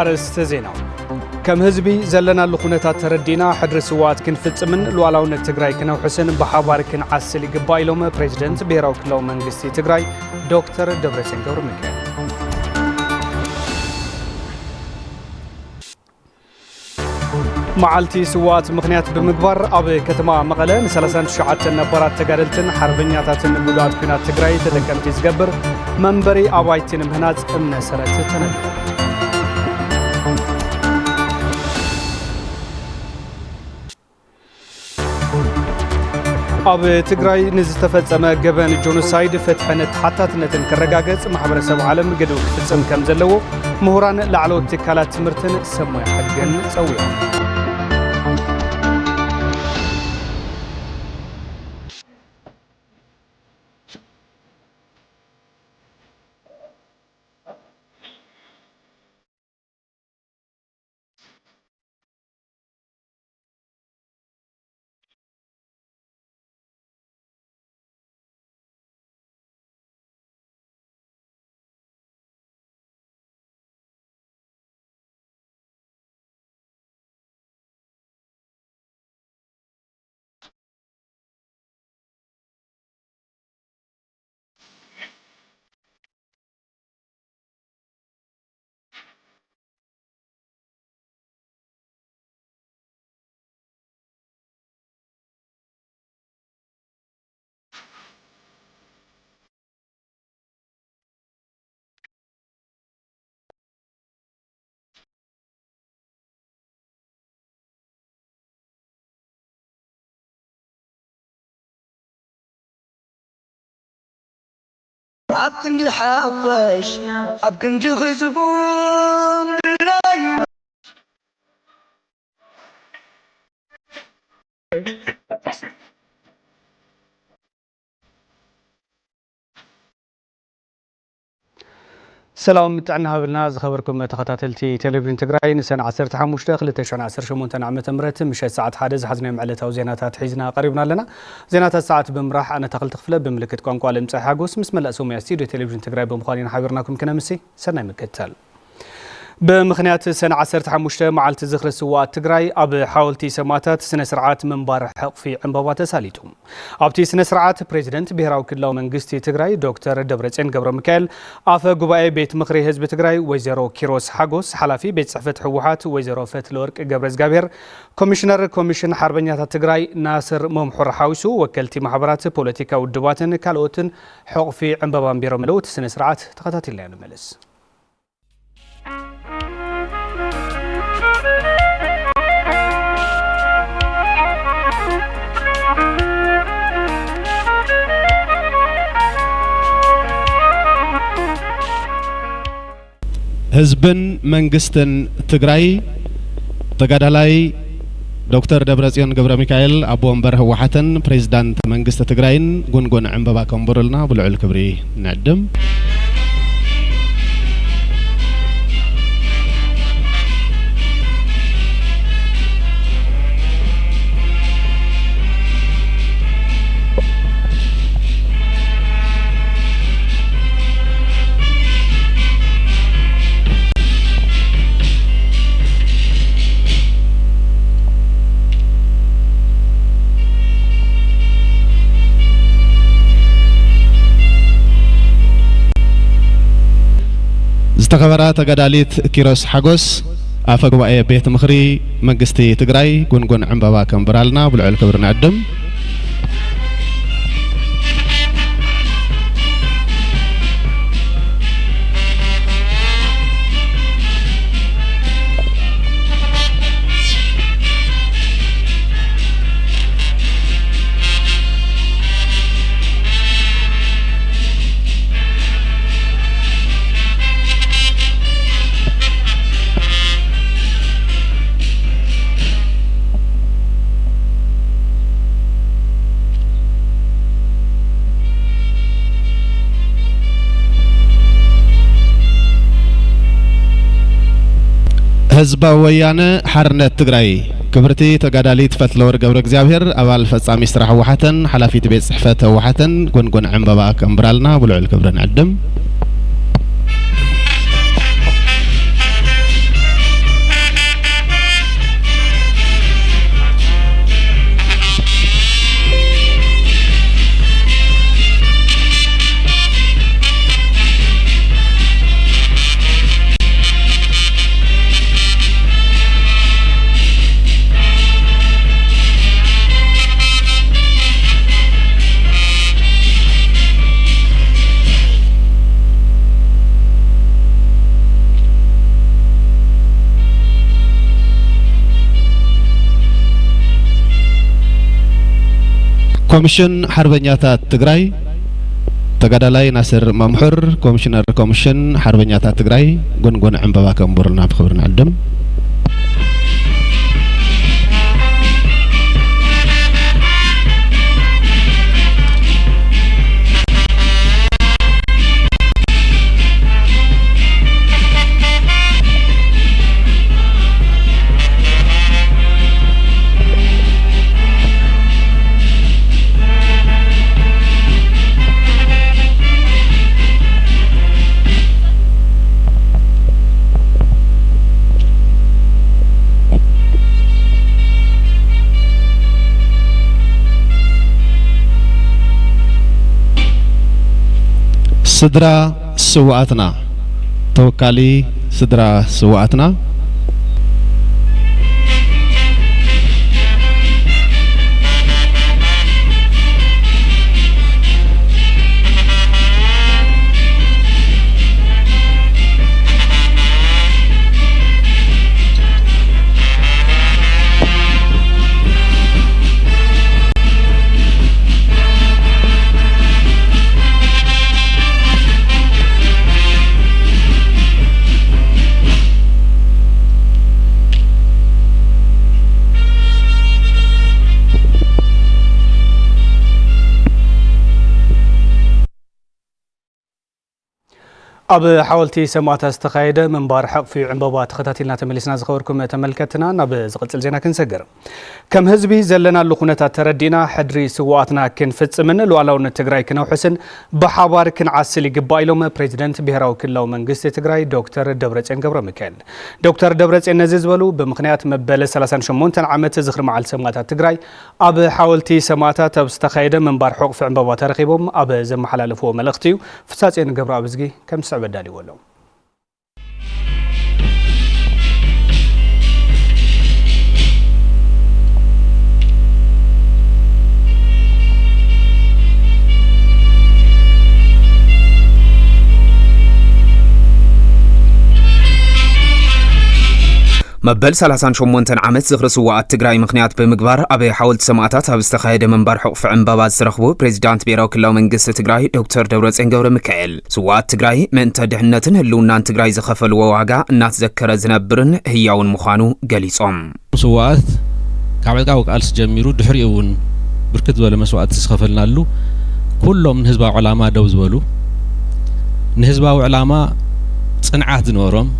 أرست زينو كم هزبي زلنا لخونتات تردينا حدر سوات كن فتمن لولاون التجراي كنو حسن بحوار كن عسلي قبايلهم بريزيدنت بيراو كلو منغستي تجراي دكتور دبرتسين غورميكال معالتي سوات مغنيات بمقبر أبي كتما مغلن سلسان شعات نبرات تقارلتن حربنياتاتن مقاد كنات تجراي تدكمتي زقبر منبري أوايتين مهنات امن سرات تنبي أب تجراي نزتفت أما جبان الجنوسايد فتحنت حتى تنتن كرجاجز محبرسب عالم جدول فتسم كم زلوا مهران لعلو تكالات مرتن سمو حقن سويا عبد الحافش عبد جغزبون سلام متعنا بالناس خبركم تخطاتلتي تلفزيون تجراي نسان 15 لتشعن 18 عام تمرت مش ساعة حادث حزنا معلتها وزيناتات حيزنا قريبنا لنا زينات الساعة بمراح أنا تقلت خفلة بملكة قنقوة لمسح حاجوس مسمى الأسومي استوديو تلفزيون تجراي بمخالين حاورناكم كنا مسي سنة مكتل بمخنيات سنة 15 معالت زخر سوات تجراي أب حاولتي سماتات سنة سرعات من بارح في عنبوات ساليتهم أبتي سنة سرعات بريزيدنت بيراو كلاو منغستي تجراي دكتور دبرتسين غورميكال آفا قبائي بيت مخري حزب تجراي وزيرو كيروس حاجوس حلافي بيت صحفة حوحات وزيرو فتلورك جبرز جابير كوميشن حربنيات تجراي ناصر ممحور حاوسو وكلتي محبرات بوليتيكا ودباتن كالوتن حق في عنبوان بيرو ملوت سنة سرعات تقطات اللي ملس ህዝብን መንግስትን ትግራይ ተጋዳላይ ዶክተር ደብረጽዮን ገብረ ሚካኤል አቦ ወንበር ህወሓትን ፕሬዝዳንት መንግስት ትግራይን ጉንጉን ዕንበባ ከምብሩልና ብልዑል ክብሪ ንዕድም استخبارات تقداليت كيروس حاجوس آفا قبائي بيت مخري منغستي تقراي قنقن عنبابا كمبرالنا بالعول كبر نعدم ህዝባ ወያነ ሓርነት ትግራይ ክብርቲ ተጋዳሊት ፈትለወር ገብረ እግዚአብሔር አባል ፈጻሚ ስራሕ ህወሓትን ሓላፊት ቤት ጽሕፈት ህወሓትን ጎንጎን ዕንበባ ከምብራልና ብልዑል ክብርን ዕድም ኮሚሽን ሓርበኛታት ትግራይ ተጋዳላይ ናስር መምሕር ኮሚሽነር ኮሚሽን ሓርበኛታት ትግራይ ጎንጎን ዕንበባ ከምቡርና ብክብር ንዕድም سدرا سواتنا توكالي سدرا سواتنا أب حاولتي سمعت استقايدة من بارحق في عنبابا تخطاتيلنا تملسنا زخوركم تملكتنا نب زغلت الزينة كنسجر كم هزبي زلنا اللقونة تردينا حدري سواتنا كن فتس من الوعلون التجراي كنو حسن بحوار كن عسلي قبايلهم بريزيدنت بهراو كلاو منقست تجراي دكتور دبرتسيون غبرميكائيل دكتور دبرتسيون نزيزولو بمقنيات مبل 38 عامت زخر مع السمعات تجراي أب حاولتي سمعت تبستقايدة من بارحق في عنبابا ترخيبهم أب زم حلالفو ملختيو فتساتين غبرا بزقي كم بدالي ولو مبل 38 عامت زغر سواءات تجراي مخنيات بمقبار أبي حاولت سماعتات هبستخايد من بارحق في عنبابات سرخبو بريزيدنت بيراو كلاو منقست تجراي دكتور دبرتسيون غبرميكائيل سواءات تجراي من تدحنتن هلونان تجراي زخفل وواقع ناتذكر زنبرن هياون مخانو قليصهم سواءات كعبالقا وقالس جميرو دحريون بركت ولا مسواءات زخفلنا له كلهم من هزبا علامة دوز ولو نهزبا علامة صنعات زنورهم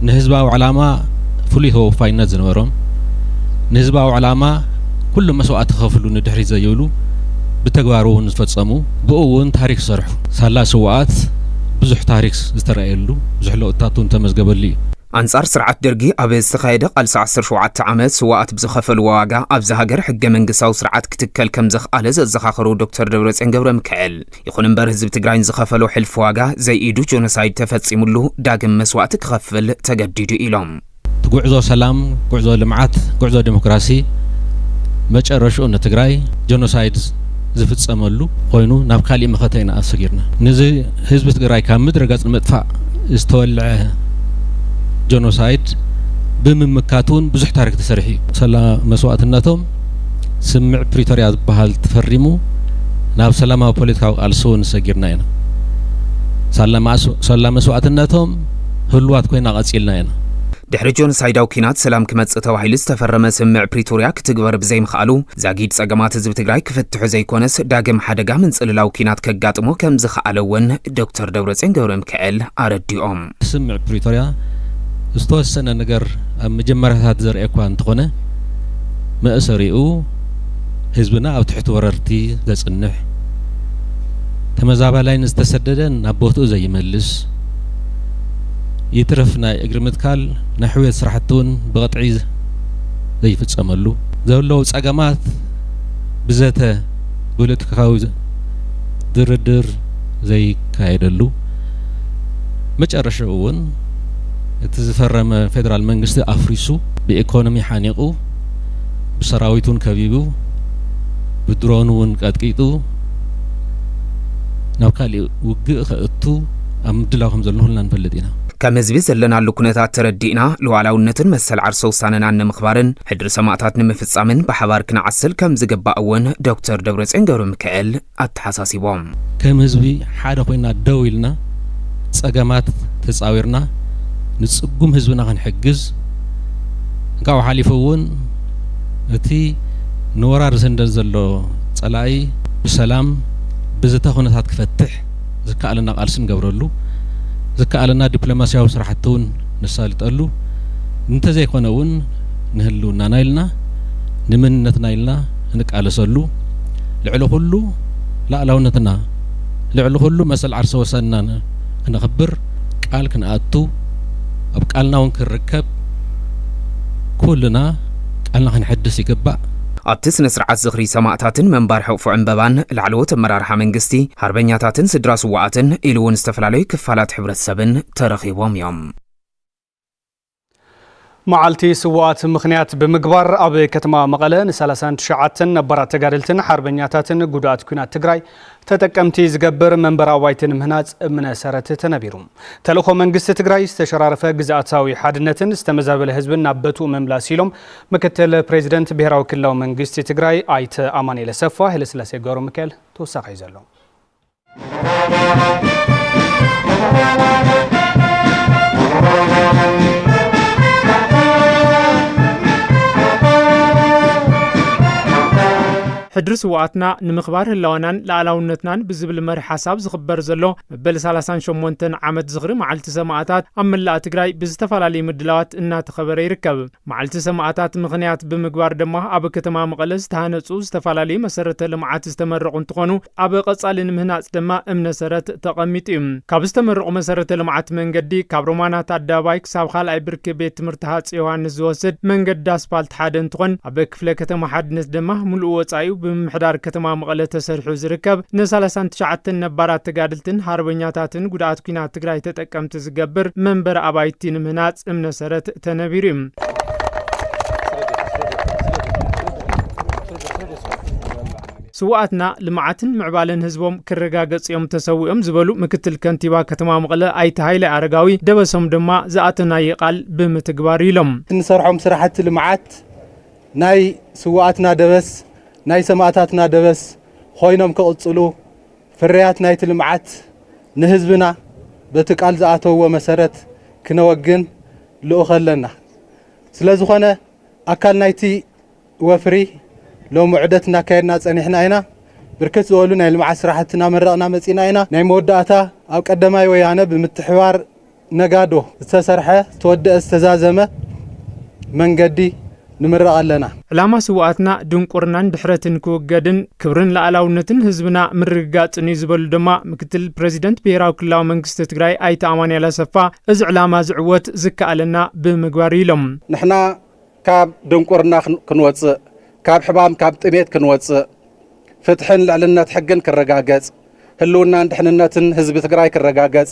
نهزبا علامة فلي هو فاينات زنورهم نهزبا علامة كل مسواءات خفلو ندحري زيولو بتجوارو نفتصمو بقون تاريخ صرح سالا سواءات بزح تاريخ استرائيلو بزح لقطاتون تمزقبلي أنصار سرعة درجي أبي استخايدة قال 17 عامات سواءات بزخفل واقع أبزها جرح جمنجساو سرعة كتكل كم زخ ألز الزخاخرو دكتور دبرتسيون غبرميكائيل يخون مبارز بتجراين زخفلو حلف واقع زي إيدو جونوسايد تفتسيملو داقم مسواءات خفل تجديد إلهم قعزو سلام قعزو لمعات قعزو ديمقراسي مجرشو أن تجراي جونوسايد زفتسملو خوينو نابخالي مختينا أسجرنا نزي حزب تجراي كامد رجعت المدفع استولع جونوسايد بممكاتون بزح تاريخ تسرحي سلا مسواتناتهم سمع بريتوريا بحال تفرمو ناب سلامة بوليتيكاو ألسون سجرنا هنا سلا مسواتناتهم هلوات كوينا قصيلنا هنا دحر جونوسايداو كينات سلام كمت تواحيل استفرم سمع بريتوريا كتجبر بزي مخالو زاجيد صقمات حزب تجراي كفتحو زي كونس داقم حدقا من صللاو كينات كقاطمو كم زخالون دكتور دبرتسيون غبرميكائيل أرديهم سمع بريتوريا استوسنا نجر مجمرات زرع إخوان تقونه مأسريو حزبنا أو تحت وررتي لصنح تمزابا لاين استسددن أبوتو زي ملس يترفنا إجرمتكال نحوية سرحتون بقطعي زي فتسملو زولو صقمات بزاته بوليتيكاو دردر زي كايدلو مجرشون تزفرم فدرال منغست أفريسو بإيكونومي حانيقو بسراويتون كبيبو بدرونون قدقيتو ناوكالي وقق خأتو أمدلاهم زلنهن نفلدينا كمزبي زلنا لكنتات تردينا لوعلاونتن مسل عرص وساننا نمخبارن حدر سماعتات نمفصامن بحبار كنعسل كم زقباون دكتور دبرصين ገብረሚካኤል አተሐሳሲቦም كمزبي حدا خوينا دويلنا صقامات تصاويرنا نصقم حزبنا كنحجز كاو حليفون اتي نورار زندن زلو صلاي بسلام بزتا خونታት كفتح زكالنا قالسن قبرلو زكالنا دبلوماسياو سرحتون نسالطلو انت زي كونون نهلونا نايلنا نمنت نايلنا نقالسلو لعلو كله لا لونتنا لعلو كله مسل عرس وسننا نخبر قال كناتو ابقالنا ونكركب كلنا قالنا كنحدث يقبا أبتس نسرعات زخري سماعتاتن منبار حقف عنبابان العلوة مرارها منقستي هربنياتاتن سدراس وقاتن إلوون استفلالي كفالات حبرة سبن ترخيبهم يوم معالتي سوات مخنيات بمقبار أبي كتما مقالة نسالسان تشعاتن نبارات تقارلتن حربنياتاتن قدوات كونات تقراي تتكمتي زقبر منبرا وايتن مهنات من سارت تنبيروم تلوخو منقست تقراي استشرارفة قزاعتاوي حادنتن استمزابل حزبن نابتو مملاسيلوم مكتل بريزيدنت بيهراو كلاو منقست تقراي آيت أماني لسفا هلسلاسي غورو مكال توساق يزالو حدرس وقتنا نمخبار هلوانان لعلاونتنان بزبل مر حساب زخبر زلو مبل 38 عمد زغري معلت سماعتات أملا تقراي بزتفالالي مدلوات إنا تخبر يركب معلت سماعتات مغنيات بمقبار دمه أبا كتما مقلس تهانتسو زتفالالي مسارة لمعات استمرقون تقونو أبا قصالين مهنات دما امنسارة تقميتهم كاب استمرقو مسارة لمعات من قدي كاب رومانات الدابايك ساب خال أي بركة بيت مرتهات إيوان نزوسد من قد داسبالت حادن تقون أبا كفلة كتما حاد نس دمه ملقوة عيو بمحدار كتما مقالة تسرحو زركب نسالسان تشعتن نبارات تقادلتن هاربنياتاتن قدعات كينات تقراي تتأكم تزقبر منبر أبايتين مهنات امنسارة تنبيرهم سواتنا لمعاتن معبالن هزبوم كرقاقص يوم تسويهم زبلو مكتل كنتيبا كتما مقالة ايت هايلة عرقاوي دبسهم دما زاتنا يقال بمتقباري لهم نسرحهم سرحت لمعات ناي سواتنا دبس ناي سماعتاتنا دبس خوينم كقلصلو فريات نايت المعات نهزبنا بتقال زاتو مسارت كنوجن لو خلنا سلازخونه اكل نايتي وفري لو معدتنا كاينا صنيحنا هنا بركت زولو ناي المعات سرحتنا مرقنا مصينا هنا ناي موداتا او قدماي ويانه بمتحوار نغادو تسرحه تودأ استزازمه منقدي نمرق لنا علامة سواتنا دنقرنان دحرتن كوغادن كبرن لعلاونتن حزبنا مرقات نيزبل دما مكتل بريزيدنت بيراو كلاو منقست تقراي ايت اماني لسفا از علامة زعوت زكالنا بمقباريلهم نحنا كاب دنقرنا كنوص كاب حبام كاب طميت كنوص فتحن لعلنات حقن كرقاقص هلونا دحننتن حزب تقراي كرقاقص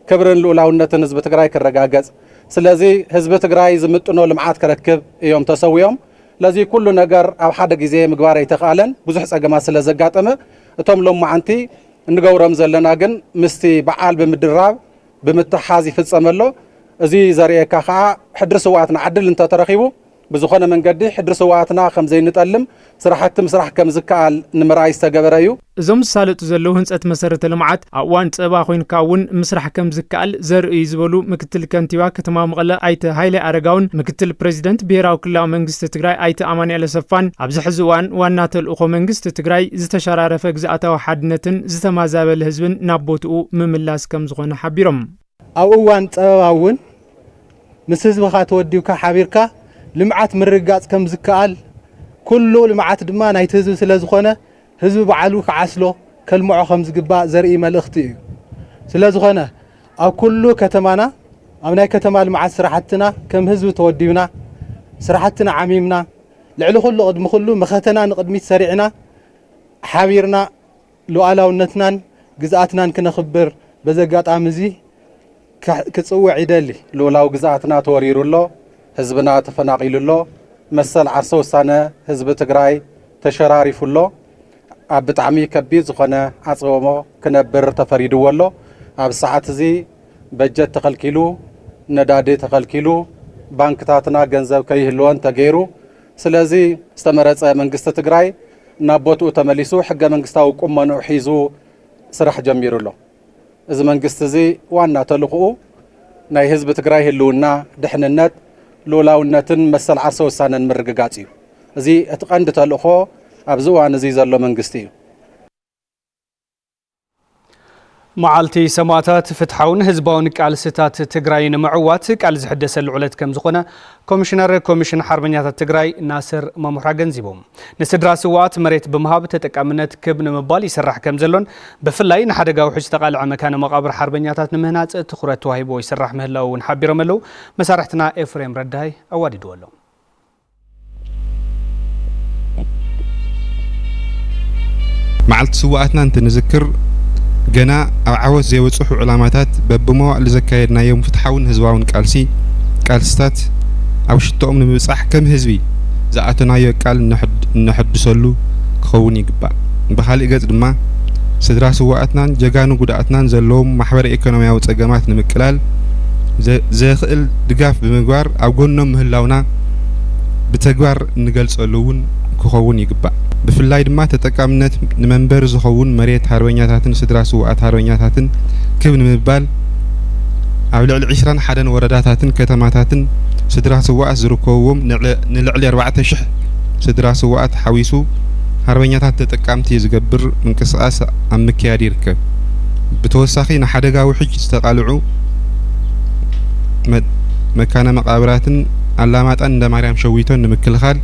كبرن لولاونتن حزب تقراي كرقاقص سلازي حزب تقراي زمطنو لمعات كركب يوم تسويهم لازي كل نجار أو حدا جزء مقبارة يتخالن بزح سجماع سلازقاتمه توم لهم معنتي نجورم زلنا جن مستي بعال بمدراب بمتحازي في السملو زي زريعة كخا حدر سواتنا عدل انت ترخيبه بزخنا من قدي حدر سواتنا خمسين نتألم صراحة مسرح كم زكال نمراي استجبريو زم سالت زلو هنسات مسارة لمعات أوان تبا خوين كاون مسرح كم زكال زر يزبلو مكتل كنتيبا كتما مغلا ايت هايلة عرقاون مكتل بريزيدنت بيراو كلاو منقست تقراي ايت اماني على سفان ابزح زوان وانات الاخو منقست تقراي زتشرارفة جزاءتا حادنتن زتمازابل هزبن نابوتو مملاس كم زغونا حبيرم اوان تباون مسز بخات وديوكا حبيركا لمعات مرقات كم زكال كله لمعات دما نايت هزب سلازخونه هزب بعلو كعسلو كلمعو خمس قباء زرئي ملختي سلازخونه او كله كتمانا او ناي كتما لمعات سرحتنا كم هزب توديونا سرحتنا عميمنا لعلو كله قدم كله مختنا نقدميت سريعنا حبيرنا لوالونتنا جزاتنا كنخبر بزقات امزي كتصوع يدلي لولاو جزاتنا توريرو له حزبنا تفناقيل له مسل عرسو سنة حزب تقراي تشراري فلو بطعمي كبير زخنا عصومو كنبر تفريدو ولو ساعات زي بجت تخلكيلو ነዳዲ ተኸልኪሉ ባንክታትና ገንዘብ ከይህልወን ተገይሩ ስለዚ ዝተመረጸ መንግስቲ ትግራይ ናቦቱ ተመሊሱ ሕገ መንግስታዊ ቁመንኡ ሒዙ ስራሕ ጀሚሩሎ እዚ መንግስቲ እዚ ዋና ተልእኽኡ ናይ ህዝቢ ትግራይ ህልውና ድሕንነት ሉላውነትን መሰል ዓርሰ ውሳነን ምርግጋጽ እዩ እዚ እቲ ቀንዲ ተልእኾ ኣብዚ እዋን እዚ ዘሎ መንግስቲ እዩ معالتي سماعات فتحون هزبون كالستات تجراي نمعوات كال زحدث العلت كم زخنا كوميشن حربنيات تجراي ناصر ممحرجن زيبوم نسدرا سوات مريت بمهاب تتكامنت كبن مبالي يسرح كم زلون بفلاي نحدقا وحج تقال مكان مقابر حربنيات نمهنات تخرت وهيبو يسرح مهلو ونحبير ملو مسارحتنا افريم ردهاي اوادي دولو معالت سواتنا انت نذكر جنا عوض زي وصح علامات ببمو لزكايدنا يوم فتحون هزواون كالستات او شتوم نمصح كم هزبي زعتنا يقال نحد سلو كون يغبا بخالي غص دما سدرا سواتنا جغانو غداتنا زلوم محبر ايكونومياو صገማት ንምቅላል ዘኽእል ድጋፍ ብምግባር ኣብ ጎኖም ምህላውና ብተግባር ንገልጸሉውን ክኸውን ይግባእ بفلاي دما تتقامنت نمنبر زخون مريت هارونياتاتن سدرا سوات هارونياتاتن كيف نمبال او لعل 20 حدن ورداتاتن كتماتاتن سدرا سوات زركوهم نلعل 4000 سدرا سوات حويسو هارونياتات تتقامتي زغبر منقساس امكياد يركب بتوساخي نحدغا وحج استقالعو مكان مقابراتن علامات عند مريم شويتون نمكلخال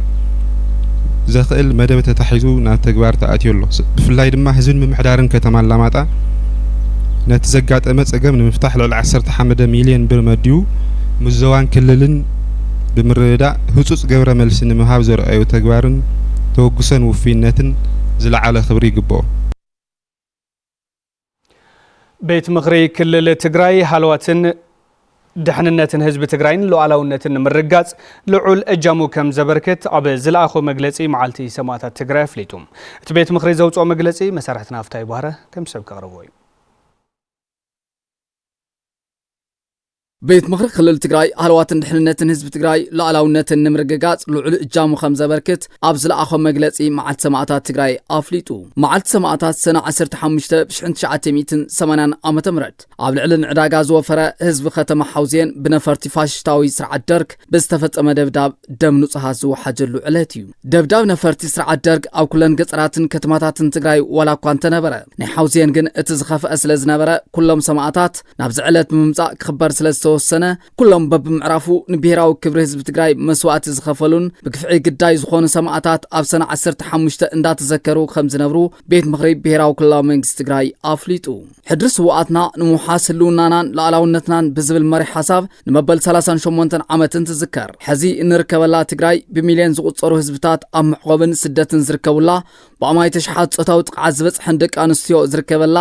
زخل مدب تتحيزو نا تغبار تاتيولو بفلاي دما حزن ممحدارن كتما لاماطا نتزغاطمه صقم نمفتاح ل 10 مليون بر مديو مزوان كللن بمردا حصص غبره ملسن مهاب زرأيو تغبارن توغسن وفينتن زلعاله خبر يغبو بيت مغري كلل تግራይ حلواتن دحننتن حزب تግራይን ሉዓላውነትን ምርጋጽ ልዑል እጃሙ ከም ዘበርከት ኣብ ዝለኣኾ መግለጺ መዓልቲ ሰማዕታት ትግራይ ኣፍሊጡ እቲ ቤት ምኽሪ ዘውፅኦ መግለጺ መሰረትና ኣፍታይ ባህረ ከም ሰብ ከቕርቦ እዩ بيت مخرج خلال تجراي هلواتن دحننتن حزب تجراي ሉዓላውነትን ንምርግጋጽ ልዑል እጃሙ ከም ዘበርከት ኣብ ዝለኣኾ መግለጺ መዓልቲ ሰማዕታት ትግራይ ኣፍሊጡ መዓልቲ ሰማዕታት ሰነ 15 1980 ዓመተ ምህረት ኣብ ልዕሊ ዕዳጋ ዝወፈረ ህዝቢ ከተማ ሓውዜን ብነፈርቲ ፋሽስታዊ ስርዓት ደርግ ብዝተፈጸመ ደብዳብ ደም ንጹሃት ዝወሓጀሉ ዕለት እዩ ደብዳብ ነፈርቲ ስርዓት ደርግ ኣብ ኩለን ገጠራትን ከተማታትን ትግራይ ዋላ እኳ እንተነበረ ናይ ሓውዜን ግን እቲ ዝኸፍአ ስለ ዝነበረ ኩሎም ሰማዕታት ናብ ዝዕለት ብምምጻእ ክኽበር ስለ ወሰነ ኩሎም በብምዕራፉ ንብሔራዊ ክብሪ ህዝብ ትግራይ መስዋዕት ዝኸፈሉን ብክፍዒ ግዳይ ዝኾኑ ሰማዕታት ኣብ ሰነ 15 እንዳተዘከሩ ከም ዝነብሩ ቤት ምኽሪ ብሔራዊ ክልላዊ መንግስቲ ትግራይ ኣፍሊጡ ሕድሪ ስዋዕትና ንምሓስ ህልውናናን ሉዓላውነትናን ብዝብል መሪ ሓሳብ ንመበል 38 ዓመት እንትዝከር ሕዚ እንርከበላ ትግራይ ብሚልዮን ዝቁጸሩ ህዝብታት ኣብ ምዕቆብን ስደትን ዝርከቡላ ብኣማይ ተሽሓት ጾታዊ ጥቃዓት ዝበጽሐን ደቂ ኣንስትዮ ዝርከበላ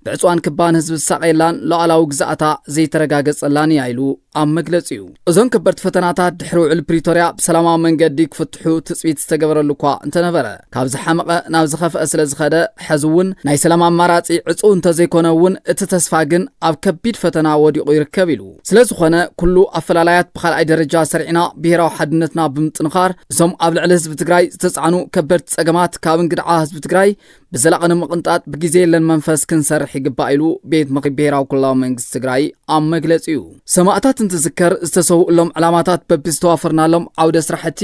ብዕጽዋን ክባን ህዝቢ ዝሳቀየላን ሉዓላዊ ግዛእታ ዘይተረጋገጸላን ያይሉ ኣብ መግለጺኡ እዞም ከበርት ፈተናታት ድሕሪ ውዕል ፕሪቶሪያ ብሰላማዊ መንገዲ ክፍትሑ ትጽቢት ዝተገበረሉ እኳ እንተነበረ ካብ ዝሓመቐ ናብ ዝኸፍአ ስለ ዝኸደ ሕዝውን ናይ ሰላም ኣማራጺ ዕጹው እንተዘይኮነውን እቲ ተስፋ ግን ኣብ ከቢድ ፈተና ወዲቑ ይርከብ ኢሉ ስለ ዝኾነ ኩሉ ኣፈላላያት ብኻልኣይ ደረጃ ሰሪዕና ብሔራዊ ሓድነትና ብምጥንኻር እዞም ኣብ ልዕሊ ህዝቢ ትግራይ ዝተጻዕኑ ከበርት ጸገማት ካብ እንግድዓ ህዝቢ ትግራይ ብዘላቕን ምቕንጣጥ ብግዜ የለን መንፈስ ክንሰርሕ ይግባእ ኢሉ ቤት ምኽሪ ብሔራዊ ክልላዊ መንግስቲ ትግራይ ኣብ መግለጺኡ ሰማዕታት እንትዝከር ዝተሰውኡሎም ዕላማታት በብዝተዋፈርናሎም ዓውደ ስራሕቲ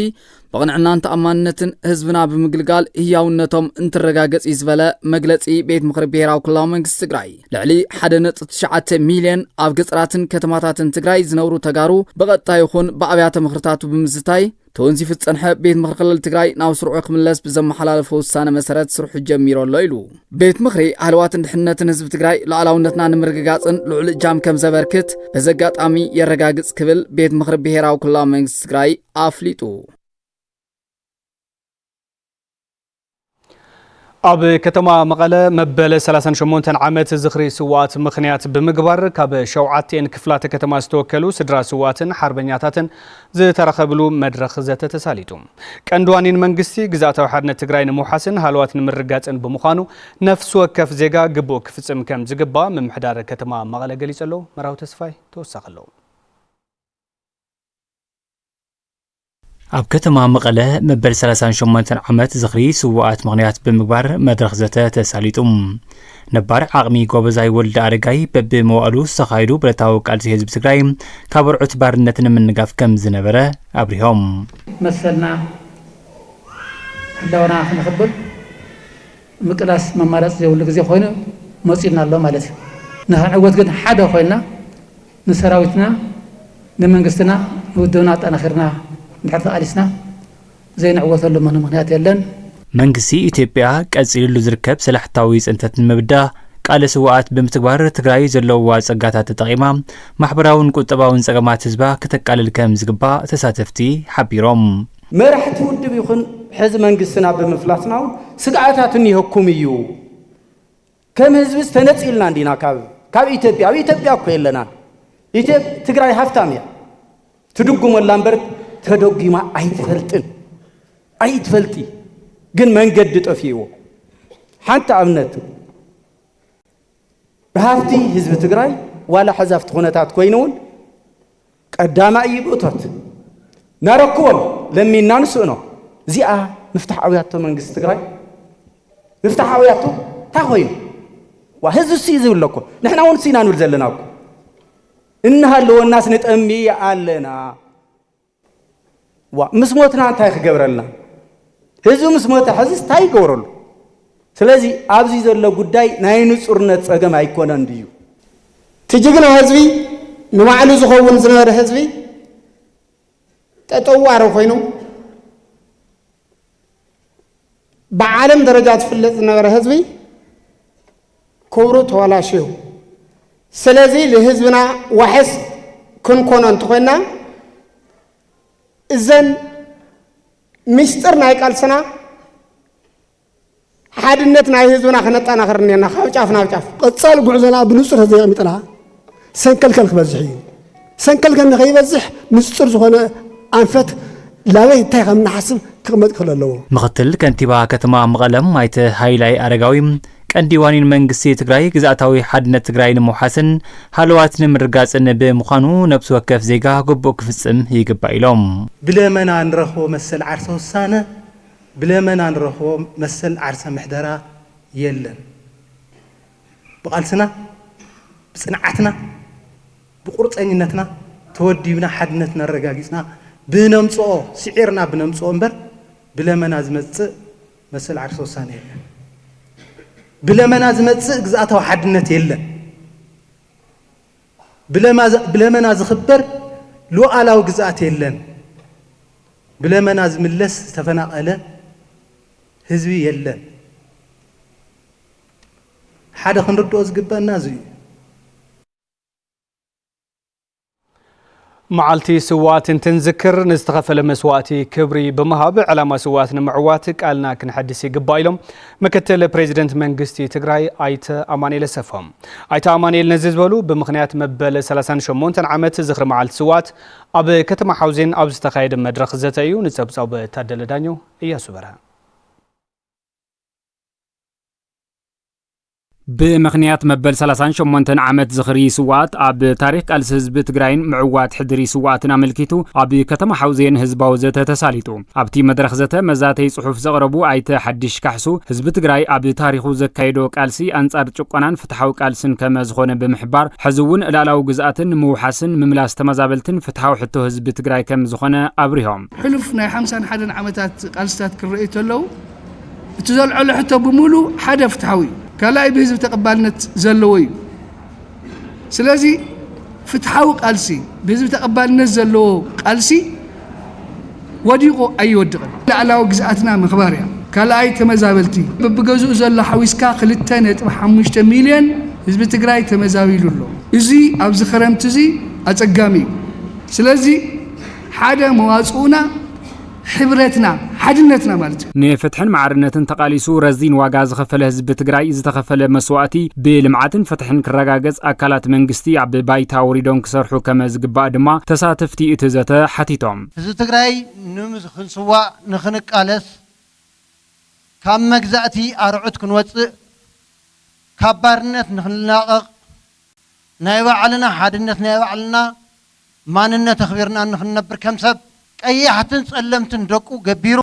بقنعنان تأماننتن حزبنا بمجلجال هياونتهم انترجاجس إزبالة مجلسي بيت مخرب بيراو كلام منجس تجراي لعلي حدنت 9 مليون أفجسراتن كتماتاتن تجراي زنورو تجارو بقت تايخون بأبيات مخرطات بمزتاي تونزي في الصنحة بيت مخرقل التجراي ناو سرعق من اللاس بزم حلال فوز سنة مسارات سرح جميرو الليلو بيت مخري هلواتن حنتن حزب تجراي لعلاونتنا نمرجاجسن لعل جام كم زبركت بزجات أمي يرجاجس كبل بيت مخرب بيراو كلام منجس تجراي أفليتو ኣብ ከተማ መቐለ መበለ 38 ዓመት ዝኽሪ ስዋት ምኽንያት ብምግባር ካብ ሸውዓተን ክፍላተ ከተማ ዝተወከሉ ስድራ ስዋትን ሓርበኛታትን ዝተረኸብሉ መድረኽ ዘተ ተሳሊጡ ቀንድዋኒን መንግስቲ ግዛታዊ ሓድነት ትግራይ ንምውሓስን ሃልዋት ንምርጋጽን ብምዃኑ ነፍስ ወከፍ ዜጋ ግቡእ ክፍጽም ከም ዝግባ ምምሕዳር ከተማ መቐለ ገሊጸሎ መራው ተስፋይ ተወሳኸሎ ኣብ ከተማ መቐለ መበል 38 ዓመት ዝኽሪ ስዋኣት ምኽንያት ብምግባር መድረኽ ዘተ ተሳሊጡ ነባር ዓቕሚ ጎበዛይ ወልደ አረጋይ በብመዋእሉ ዝተኻይዱ ብረታዊ ቃልሲ ህዝቢ ትግራይ ካብ ርዑት ባርነትን ምንጋፍ ከም ዝነበረ አብሪሆም መሰልና እንደውና ክንኽብል ምቅላስ መማረጽ የውል ጊዜ ኮይኑ መጽኢና ኣሎ ማለት እዩ ንዕወት ግን ሓደ ኮይና ንሰራዊትና ንመንግስትና ንውድብና ጠናኺርና ንድሕር ተቃሊስና ዘይንዕወተሉ ምክንያት የለን መንግስቲ ኢትዮጵያ ቀጽልሉ ዝርከብ ሰላሕታዊ ጽንተትን መብዳ ቃለ ስዋኣት ብምትግባር ትግራይ ዘለዋ ጸጋታት ተጠቂማ ማሕበራውን ቁጠባውን ጸገማት ህዝባ ከተቃልል ከም ዝግባእ ተሳተፍቲ ሓቢሮም መራሕቲ ውድብ ይኹን ሕዚ መንግስትና ብምፍላስና ስጋዓታትን ይህኩም እዩ ከም ህዝብ ተነጽልና እንዲና ካብ ኢትዮጵያ እኮ የለና ትግራይ ሃፍታም እያ ትድጉመላ እምበር ተደጊማ ኣይትፈልጢ ግን መንገድ ጠፊዎ ሓንቲ ኣብነት ብሃፍቲ ህዝቢ ትግራይ ዋላ ሓዛፍቲ ኩነታት ኮይኑውን ቀዳማይ ቦታት ናረክቦም ለሚና ንስእኖ እዚኣ ምፍታሓውያቶ መንግስቲ ትግራይ ምፍታሓውያቶ ታኾይኑ ህዝቢ ሲ ዝብለኮ ንሕና እውን ሲና ንብል ዘለና እኮ እንሃለወና ስንጠሚ ኣለና ምስ ሞትና እንታይ ክገብረልና ህዝቢ ምስ ሞተ ሕዚ እንታይ ይገብረሉ ስለዚ ኣብዚ ዘሎ ጉዳይ ናይ ንጹርነት ጸገም ኣይኮነን ድዩ ትጅግና ህዝቢ ንባዕሉ ዝኸውን ዝነበረ ህዝቢ ጠጠዋረ ኮይኑ በዓለም ደረጃ ዝፍለጥ ዝነበረ ህዝቢ ክብሩ ተዋላሽዩ ስለዚ ለህዝብና ዋሕስ ክንኮኖ እንትኾይና እዘን ሚስጥር ናይ ቃልስና ሓድነት ናይ ህዝብና ክነጣናኽርኔና ካብ ጫፍ ናብ ጫፍ ቀጻል ጉዕዞና ብንጹር ዘይቀሚጥና ሰንከልከል ክበዝሕ እዩ ሰንከልከል ንኸይበዝሕ ንጹር ዝኾነ አንፈት ላበይ እንታይ ከም ንሓስብ ክቕመጥ ክኽእል ኣለዎ ምኽትል ከንቲባ ከተማ መቐለም ኣይተ ሃይላይ አረጋዊ ቀንዲ ዋኒን መንግስቲ ትግራይ ግዛእታዊ ሓድነት ትግራይ ንምውሓስን ሃለዋት ንምርጋጽን ብምዃኑ ነብሲ ወከፍ ዜጋ ግቡእ ክፍጽም ይግባእ ኢሎም ብለመና ንረኽቦ መሰል ዓርሰ ውሳነ ብለመና ንረኽቦ መሰል ዓርሰ ምሕደራ የለን ብቓልስና ብጽንዓትና ብቁርጸኝነትና ተወዲብና ሓድነትና ረጋጊጽና ብነምጽኦ ስዒርና ብነምጽኦ እምበር ብለመና ዝመጽእ መሰል ዓርሰ ውሳነ የለን ብለመና ዝመጽእ ግዛእታዊ ሓድነት የለን ብለመና ዝኽበር ሉዓላዊ ግዛእት የለን ብለመና ዝምለስ ዝተፈናቐለ ህዝቢ የለን ሓደ ክንርድኦ ዝግበአና እዙ معالتي سوات تنذكر نستغفل مسواتي كبري بمهاب علامة سوات نمعوات قالنا كنحدثي قبايلهم مكتل بريزيدنت منغستي تግራይ አይተ አማኑኤል ሰፈም አይተ አማኑኤል ነዝዝበሉ በምክንያት መበለ 38 ዓመት ዝኽሪ معالت سوات ኣብ ከተማ ሓውዜን ኣብ ዝተኻየደ መድረኽ ዘተዩ ንጸብጻው በታደለ ዳኘው እያሱ በርሃ بمخنيات مبل 38 عامت زخري سوات اب تاريخ قالس حزب تግራይን معوات حدري سواتنا ملكيتو اب ከተማ حوزين حزباو زته تساليتو ابتي مدرخ زته مزاتي صحف زقربو ايت حدش كحسو حزب تግራይ اب تاريخو زكايدو قالسي انصار ጭቆናን ፍትሐው ቃልስን ከመዝኾነ ብምሕባር حزውን እላላው ግዛአትን ምውሓስን ምምላስ ተመዛበልትን ፍትሐው ሕቶ حزب تግራይ ከም ዝኾነ አብሪሆም حلف ናይ 51 ዓመታት ቃልስታት ክርኤ ተለው እትዘልዕሉ ሕቶ ብሙሉ ሓደ ፍትሐዊ كلاي بهزب تقبلنت زلوي سلازي فتحاو قالسي بهزب تقبلنت زلو قالسي وديقو اي ودقن لا علاو غزاتنا مخباريا كلاي تمزابلتي ببغزو زلو حويسكا 2.5 مليون حزب تግራይ تمزابيلو ازي ابز خرمتزي اصقامي سلازي حدا مواصونا حبرتنا حدنتنا مالت نفتحن معرنتن تقاليسو رزين واغا زخفله حزب تግራይ ዝተኸፈለ መስዋዕቲ ብልምዓትን ፈትሕን ክረጋገጽ አካላት መንግስቲ ኣብ ባይታ ወሪዶን ክሰርሑ ከመዝግባእ ድማ ተሳተፍቲ እቲ ዘተ ሓቲቶም ህዝብ ትግራይ ንኽንስዋ ንኽንቃለስ ካብ መግዛእቲ ኣርዑት ክንወፅእ ካብ ባርነት ንኽንላቐቕ ናይ ባዕልና ሓድነት ናይ ባዕልና ማንነት ኣኽቢርና ንኽንነብር ከም ሰብ ቀያሕትን ጸለምትን ደቁ ገቢሩ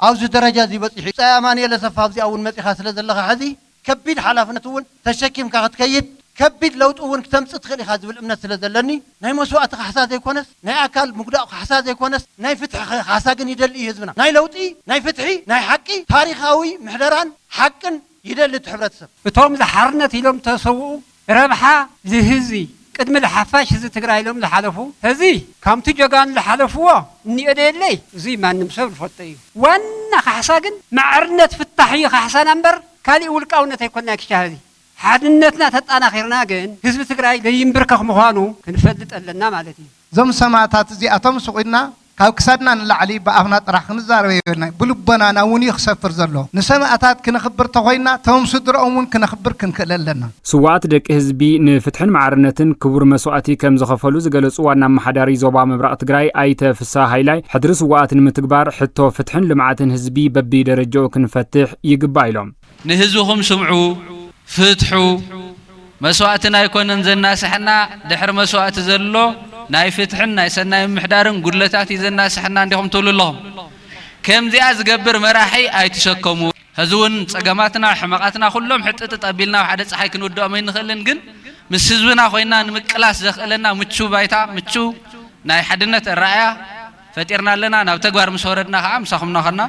አውዝ ደረጃ ዚበጽሕ ጻያማን የለሰፋ ኣብዚ አውን መጽኻ ስለ ዘለኻ ሕዚ ከቢድ ሓላፍነት እውን ተሸኪምካ ክትከይድ ከቢድ ለውጥ እውን ክትምጽእ ትኽእል ኢኻ ዝብል እምነት ስለ ዘለኒ ናይ መስዋዕቲ ካሕሳ ዘይኮነስ ናይ ኣካል ምጉዳእ ካሕሳ ዘይኮነስ ናይ ፍትሒ ካሕሳ ግን ይደሊ ህዝብና ናይ ለውጢ ናይ ፍትሒ ናይ ሓቂ ታሪኻዊ ምሕደራን ሓቅን ይደሊ ሕብረተሰብ እቶም ዝሓርነት ኢሎም ተሰውኡ ረብሓ ዝህዚ ቅድሚ ለሓፋሽ ህዝቢ ትግራይ ኢሎም ዝሓለፉ ህዚ ከምቲ ጀጋኑ ዝሓለፍዎ እንየደለይ እዚ ማንም ሰብ ዝፈልጦ እዩ ዋና ካሕሳ ግን ማዕርነት ፍታሕ ካሕሳና እምበር ካልእ ውልቃውነት ኣይኮንና ክሻህዚ ሓድነትና ተጣናኺርና ግን ህዝቢ ትግራይ ለይምብርከኽ ምዃኑ ክንፈልጥ ኣለና ማለት እዩ ዞም ሰማዕታት እዚኣቶም ስቑድና ካብ ክሳድና ንላዕሊ ብኣፍና ጥራሕ ክንዛረብ የብልና ብልቦናና እውን ይኽሰፍር ዘሎ ንሰማዕታት ክንኽብር ተኾይና ቶም ስድሮኦም እውን ክንኽብር ክንክእል ኣለና ስዋዕት ደቂ ህዝቢ ንፍትሕን ማዕርነትን ክቡር መስዋዕቲ ከም ዝኸፈሉ ዝገለጹ ዋና ኣመሓዳሪ ዞባ ምብራቕ ትግራይ ኣይተ ፍስሓ ሃይላይ ሕድሪ ስዋዕት ንምትግባር ሕቶ ፍትሕን ልምዓትን ህዝቢ በቢ ደረጃኡ ክንፈትሕ ይግባእ ኢሎም ንህዝብኹም ስምዑ ፍትሑ መስዋዕትን ኣይኮነን ዘናስሕና ድሕሪ መስዋዕቲ ዘሎ ናይ ፍትሕን ናይ ሰናይ ምሕዳርን ጉድለታት ይዘናስሕና እንዲኹም ትብሉ ኣለኹም ከምዚኣ ዝገብር መራሒ ኣይትሸከሙ ህዝውን ጸገማትና ሕማቃትና ኩሎም ሕጥጥ ጠቢልና ሓደ ፀሓይ ክንውድኦም ኣይንኽእልን ግን ምስ ህዝብና ኮይና ንምቅላስ ዘኽእለና ምቹ ባይታ ምቹ ናይ ሓድነት ራእያ ፈጢርና ኣለና ናብ ተግባር ምስ ወረድና ከዓ ምሳኹምና ኸና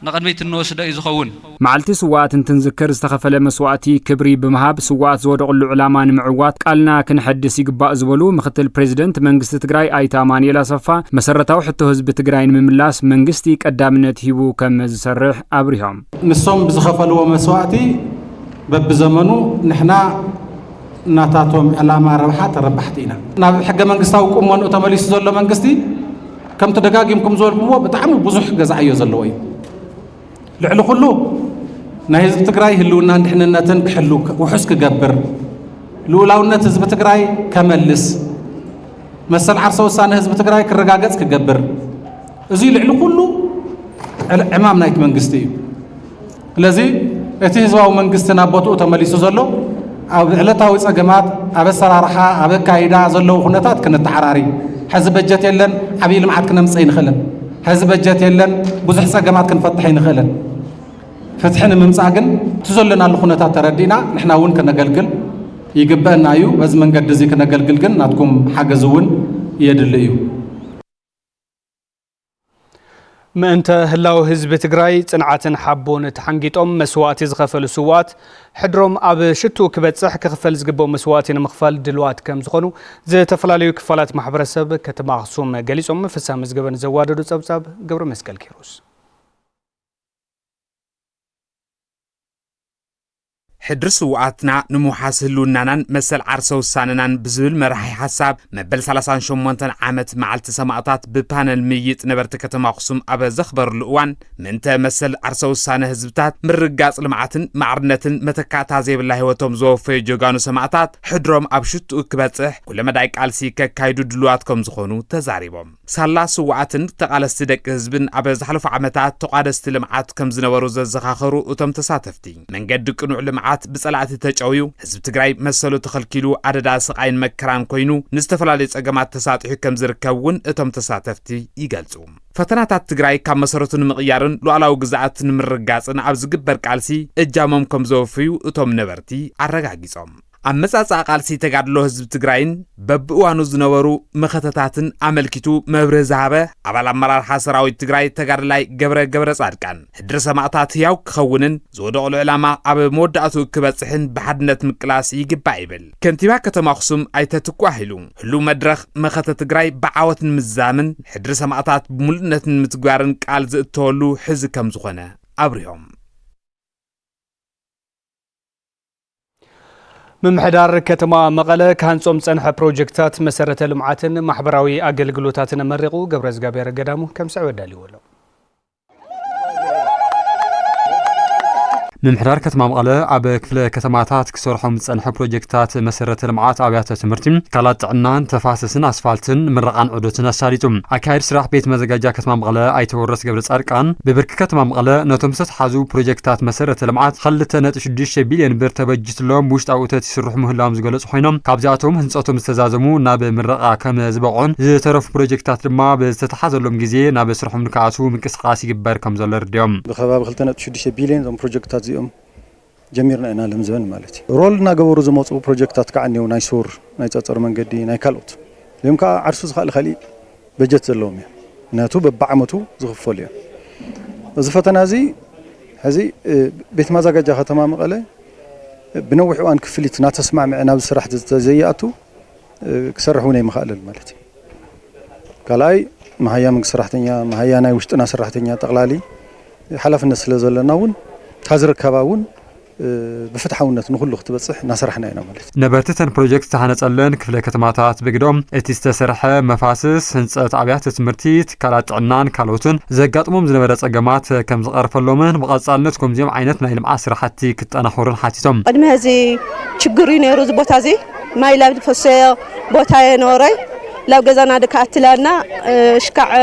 نقدميت النوس دا يزخون معلتي سوات تنذكر استخفل مسواتي كبري بمهاب سوات زودق العلماء معوات قالنا كنحدث يقبا زبلو مختل بريزيدنت منغست تግራይ አይታ ማንኤል አሰፋ መሰረታው ሕቶ ህዝብ ትግራይን ምምላስ መንግስቲ ቀዳምነት ሂቡ ከም ዝሰርሕ አብሪሃም ንሶም ብዝኸፈልዎ መስዋዕቲ በብዘመኑ ንሕና እናታቶም ዕላማ ረብሓ ተረባሕቲና ናብ ሕገ መንግስታዊ ቁመኑ ተመሊሱ ዘሎ መንግስቲ ከም ተደጋጊምኩም ዝበልኩዎ ብጣዕሚ ብዙሕ ገዛዕዮ ዘለዎ እዩ ልዕሊ ኩሉ ናይ ህዝብ ትግራይ ህልውና ድሕንነትን ክሕሉ ውሑስ ክገብር ልኡላውነት ህዝብ ትግራይ ከመልስ መሰል ዓርሰ ውሳነ ህዝብ ትግራይ ክረጋገጽ ክገብር እዚ ልዕሊ ኩሉ ዕማም ናይቲ መንግስቲ እዩ ስለዚ እቲ ህዝባዊ መንግስትና ቦትኡ ተመሊሱ ዘሎ ኣብ ዕለታዊ ጸገማት ኣብ ኣሰራርሓ ኣብ ኣካይዳ ዘለው ኩነታት ክንተዓራሪ ሕዚ በጀት የለን ዓብይ ልምዓት ክነምጽእ ይንኽእልን ሕዚ በጀት የለን ብዙሕ ጸገማት ክንፈትሕ ይንኽእልን ፍትሕን ምምጻእ ግን ትዘለና ኩነታት ተረዲና ንሕና እውን ከነገልግል ይግበአና እዩ በዚ መንገዲ እዚ ከነገልግል ግን ናትኩም ሓገዝ እውን የድሊ እዩ ምእንተ ህላው ህዝቢ ትግራይ ጽንዓትን ሓቦን ተሓንጊጦም መስዋዕቲ ዝኸፈሉ ስዋት ሕድሮም ኣብ ሽቱ ክበጽሕ ክኽፈል ዝግበኦ መስዋዕቲ ንምኽፋል ድልዋት ከም ዝኾኑ ዝተፈላለዩ ክፋላት ማሕበረሰብ ከተማ ኣኽሱም ገሊጾም ፍሳም ዝገበን ዘዋደዱ ጸብጻብ ገብረ መስቀል ኪሮስ حدر سواتنا نموحاس هلونانان مسل عرسو ساننان بزول مرحي حساب مبل 38 عامت معلت سماعتات ببانل ميت نبرت كتما أخصم أبا زخبر الأوان منتا مسل عرسو سانه هزبتات من رقاص لمعاتن معرنتن متكاتا زيب الله وتوم زوفي جوغانو سماعتات حدروم أبشت وكباتح كل ما دايك عالسيكا كايدو دلواتكم زخونو تزاريبهم سالا سواتن تقالست دك هزبن أبا زحلف عامتات تقادست لمعات كم زنورو زخاخرو وتم تساتفتي من قد كنوع لمعات بصلعت تجاويو حزب تግራይ መሰሉ ተخلكيلو عدد سقاين مكران كوينو نستفلالي ጸገማት ተሳጥሑ ከም ዝርከውን እቶም ተሳተፍቲ ይገልጹ ፈተናታት ትግራይ ካብ መሰረቱ ንምቕያርን ሉዓላዊ ግዛኣት ንምርጋጽን ኣብ ዝግበር ቃልሲ እጃሞም ከም ዘወፍዩ እቶም ነበርቲ አረጋጊጾም አመጻጻ ቃልሲ ተጋድሎ ህዝብ ትግራይን በብእዋኑ ዝነበሩ መኸተታትን አመልኪቱ መብረ ዛበ አባል አመራር ሰራዊት ትግራይ ተጋድላይ ገብረ ጻድቃን ህድረ ሰማዕታት ያው ክኸውንን ዝወደቑ ዕላማ ኣብ መወዳእቱ ክበጽሕን በሓድነት ምቅላስ ይግባእ ይብል ከንቲባ ከተማ ኣኽሱም ኣይተትኳሂሉ ህሉ መድረኽ መኸተ ትግራይ ብዓወትን ምዛምን ህድረ ሰማዕታት ብሙሉእነትን ምትግባርን ቃል ዝእተወሉ ሕዚ ከም ዝኾነ አብሪሆም ممحدار كتما مقالة كان صوم صنح بروجكتات مسارة لمعاتن محبراوي أجلجلوتاتنا مرقو جبرز جابير قدامه كم سعود دالي ولا ምምሕዳር ከተማ መቐለ ኣብ ክፍለ ከተማታት ክሰርሖም ዝጸንሐ ፕሮጀክትታት መሰረተ ልምዓት ኣብያተ ትምህርቲ ካላት ጥዕናን ተፋሰስን ኣስፋልትን ምረቓን ዑደትን ኣሳሊጡ ኣካይድ ስራሕ ቤት መዘጋጃ ከተማ መቐለ ኣይተወረስ ገብረ ጻድቃን ብብርኪ ከተማ መቐለ ነቶም ዝተሓዙ ፕሮጀክትታት መሰረተ ልምዓት 2.6 ቢልዮን ብር ተበጅትሎም ውሽጣዊ እቶት ይስርሑ ምህላዎም ዝገለጹ ኮይኖም ካብዚኣቶም ህንጸቶም ዝተዛዘሙ ናብ ምረቓ ከም ዝበቕዑን ዝተረፉ ፕሮጀክትታት ድማ ብዝተተሓዘሎም ግዜ ናብ ስርሖም ንክኣቱ ምንቅስቓስ ይግበር ከም ዘሎ ርድዮም ብኸባቢ 2.6 ቢልዮን ዞም ፕሮጀክትታት እዚኦም ጀሚርና ኢና ለምዘን ማለት እዩ ሮል እናገበሩ ዝመፁ ፕሮጀክትታት ከዓ እኒው ናይ ሱር ናይ ጸጸር መንገዲ ናይ ካልኦት እዮም ከዓ ዓርሱ ዝኽእል ኸሊእ በጀት ዘለዎም እዮም ምክንያቱ በብዓመቱ ዝኽፈሉ እዮም እዚ ፈተና እዚ ሕዚ ቤት ማዘጋጃ ከተማ መቐለ ብነዊሕ እዋን ክፍሊት እናተስማዕምዐ ናብ ስራሕ ተዘይኣቱ ክሰርሕ እውን ኣይምኽኣልን ማለት እዩ ካልኣይ መሃያ መንግስቲ ሰራሕተኛ መሃያ ናይ ውሽጥና ሰራሕተኛ ጠቕላሊ ሓላፍነት ስለ ዘለና እውን ታዝርከባ እውን ብፍትሓውነት ንኹሉ ክትበጽሕ እናሰርሕና ኢና ማለት እዩ ነበርትተን ፕሮጀክት ዝተሃነጸለን ክፍለ ከተማታት ብግዶም እቲ ዝተሰርሐ መፋስስ ህንጸት ኣብያተ ትምህርቲ ትካላት ጥዕናን ካልኦትን ዘጋጥሞም ዝነበረ ጸገማት ከም ዝቐርፈሎምን ብቐጻልነት ከምዚኦም ዓይነት ናይ ልምዓት ስራሕቲ ክጠናኸሩን ሓቲቶም ቅድሚ ሕዚ ችግሩ ነይሩ እዚ ቦታ እዚ ማይ ላብ ዝፈሰዮ ቦታ የኖረይ ላብ ገዛና ድካኣትላና ሽካዕ